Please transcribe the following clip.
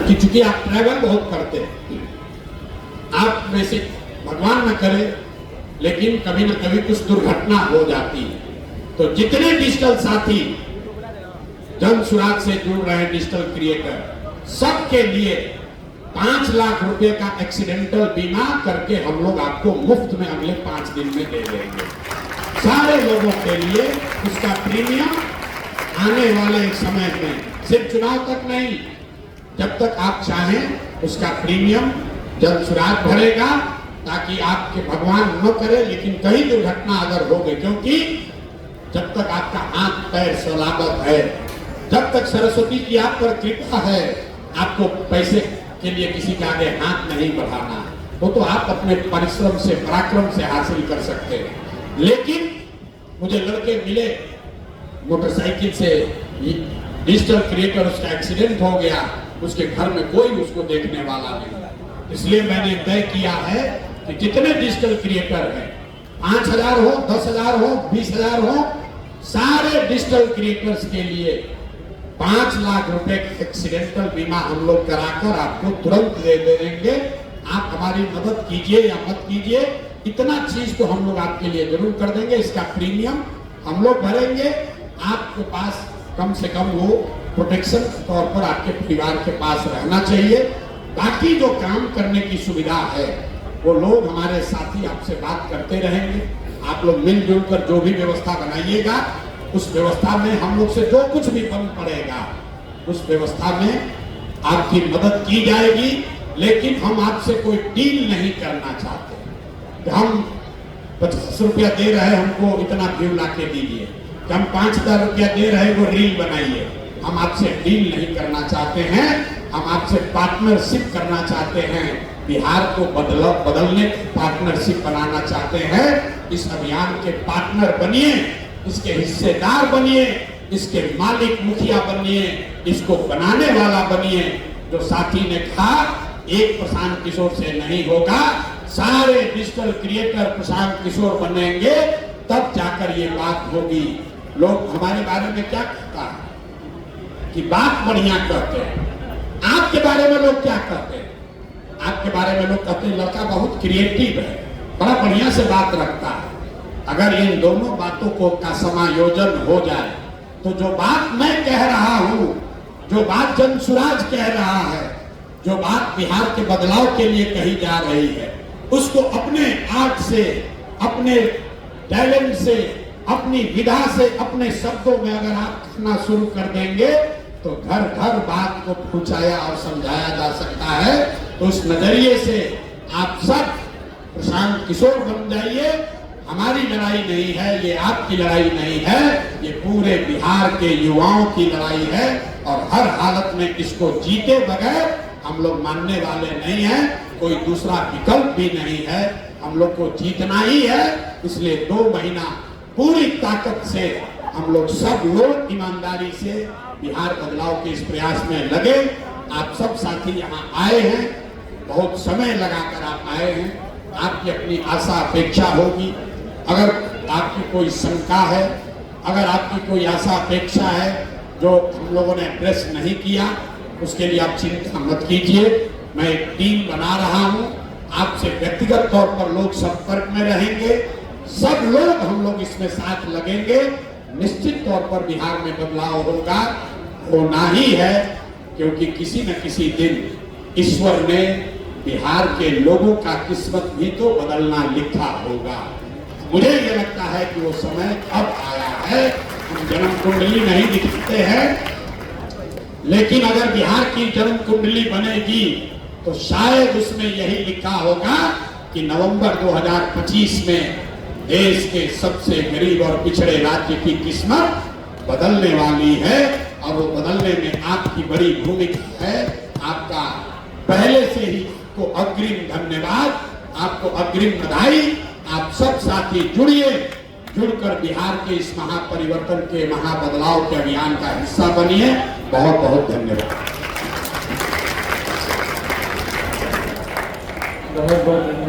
कि चूंकि आप ट्रैवल बहुत करते हैं, आप में से भगवान न करे लेकिन कभी न कभी कुछ दुर्घटना हो जाती है, तो जितने डिजिटल साथी जन सुराग से जुड़ रहे हैं, डिजिटल क्रिएटर, सबके लिए 5 लाख रुपए का एक्सीडेंटल बीमा करके हम लोग आपको मुफ्त में अगले 5 दिन में दे देंगे। सारे लोगों के लिए उसका प्रीमियम आने वाले समय में, सिर्फ चुनाव तक नहीं, जब तक आप चाहें उसका प्रीमियम जन सुराग भरेगा, ताकि आपके भगवान न करे लेकिन कहीं दुर्घटना अगर हो गई, क्योंकि जब तक आपका हाथ पैर सलामत है, जब तक सरस्वती की आप पर कृपा है, आपको पैसे के लिए किसी के आगे हाथ नहीं बढ़ाना, वो तो आप अपने परिश्रम से, पराक्रम से हासिल कर सकते हैं। लेकिन मुझे लड़के मिले मोटरसाइकिल से, डिजिटल क्रिएटर, उसका एक्सीडेंट हो गया, उसके घर में कोई उसको देखने वाला नहीं, इसलिए मैंने तय किया है कि जितने डिजिटल क्रिएटर हैं, 5,000 हो, 10,000 हो, 20,000 हो, सारे डिजिटल क्रिएटर्स के लिए 5 लाख रुपए का एक्सीडेंटल बीमा हम लोग कराकर आपको तुरंत दे देंगे। आप हमारी मदद कीजिए या मत कीजिए, इतना चीज तो हम लोग आपके लिए जरूर कर देंगे। इसका प्रीमियम हम लोग भरेंगे, आपके पास कम से कम वो प्रोटेक्शन के तौर पर आपके परिवार के पास रहना चाहिए। बाकी जो काम करने की सुविधा है वो लोग हमारे साथी आपसे बात करते रहेंगे। आप लोग मिलजुल कर जो भी व्यवस्था बनाइएगा, उस व्यवस्था में हम लोग से जो कुछ भी बन पड़ेगा, उस व्यवस्था में आपकी मदद की जाएगी। लेकिन हम आपसे कोई डील नहीं करना चाहते। हम 50 रुपया दे रहे हैं, हमको इतना व्यू ला के दीजिए, कि हम 5,000 रुपया दे रहे हैं, वो रील बनाइए। हम आपसे डील नहीं करना चाहते हैं, हम आपसे पार्टनरशिप करना चाहते हैं। बिहार को बदलने पार्टनरशिप बनाना चाहते हैं। इस अभियान के पार्टनर बनिए, इसके हिस्सेदार बनिए, इसके मालिक मुखिया बनिए, इसको बनाने वाला बनिए। जो साथी ने कहा एक प्रशांत किशोर से नहीं होगा, सारे डिजिटल क्रिएटर प्रशांत किशोर बनेंगे, तब जाकर ये बात होगी। लोग हमारे बारे में क्या कहता है कि बात बढ़िया कहते हैं, आपके बारे में लोग क्या कहते हैं? आपके बारे में लोग कहते हैं लड़का बहुत क्रिएटिव है, बड़ा बढ़िया से बात रखता है। अगर इन दोनों बातों को का समायोजन हो जाए तो जो बात मैं कह रहा हूं, जो बात जन सुराज कह रहा है, जो बात बिहार के बदलाव के लिए कही जा रही है, उसको अपने आर्ट से, अपने टैलेंट से, अपनी विधा से, अपने शब्दों में अगर आप कहना शुरू कर देंगे तो घर घर बात को पहुंचाया और समझाया जा सकता है। तो उस नजरिए से आप सब प्रशांत किशोर बन जाइए। हमारी लड़ाई नहीं है, ये आपकी लड़ाई नहीं है, ये पूरे बिहार के युवाओं की लड़ाई है। और हर हालत में इसको जीते बगैर हम लोग मानने वाले नहीं हैं, कोई दूसरा विकल्प भी नहीं है, हम लोग को जीतना ही है। इसलिए 2 महीना पूरी ताकत से हम लोग सब लोग ईमानदारी से बिहार बदलाव के इस प्रयास में लगे। आप सब साथी यहाँ आए हैं, बहुत समय लगाकर आप आए हैं, आपकी अपनी आशा अपेक्षा होगी। अगर आपकी कोई शंका है, अगर आपकी कोई आशा अपेक्षा है जो हम लोगों ने एड्रेस नहीं किया, उसके लिए आप चिंता मत कीजिए। मैं एक टीम बना रहा हूँ, आपसे व्यक्तिगत तौर पर लोग संपर्क में रहेंगे, सब लोग हम लोग इसमें साथ लगेंगे। निश्चित तौर पर बिहार में बदलाव होगा, होना ही है, क्योंकि किसी न किसी दिन ईश्वर ने बिहार के लोगों का किस्मत भी तो बदलना लिखा होगा। मुझे ये लगता है कि वो समय अब आया है। हम जन्म कुंडली नहीं दिखते हैं, लेकिन अगर बिहार की जन्म कुंडली बनेगी तो शायद उसमें यही लिखा होगा कि नवंबर 2025 में देश के सबसे गरीब और पिछड़े राज्य की किस्मत बदलने वाली है। और वो बदलने में आपकी बड़ी भूमिका है। आपका पहले से ही को अग्रिम धन्यवाद, आपको अग्रिम बधाई। आप सब साथी जुड़िए, जुड़कर बिहार के इस महापरिवर्तन के, महाबदलाव के अभियान का हिस्सा बनिए। बहुत बहुत धन्यवाद। बहुत बहुत धन्यवाद।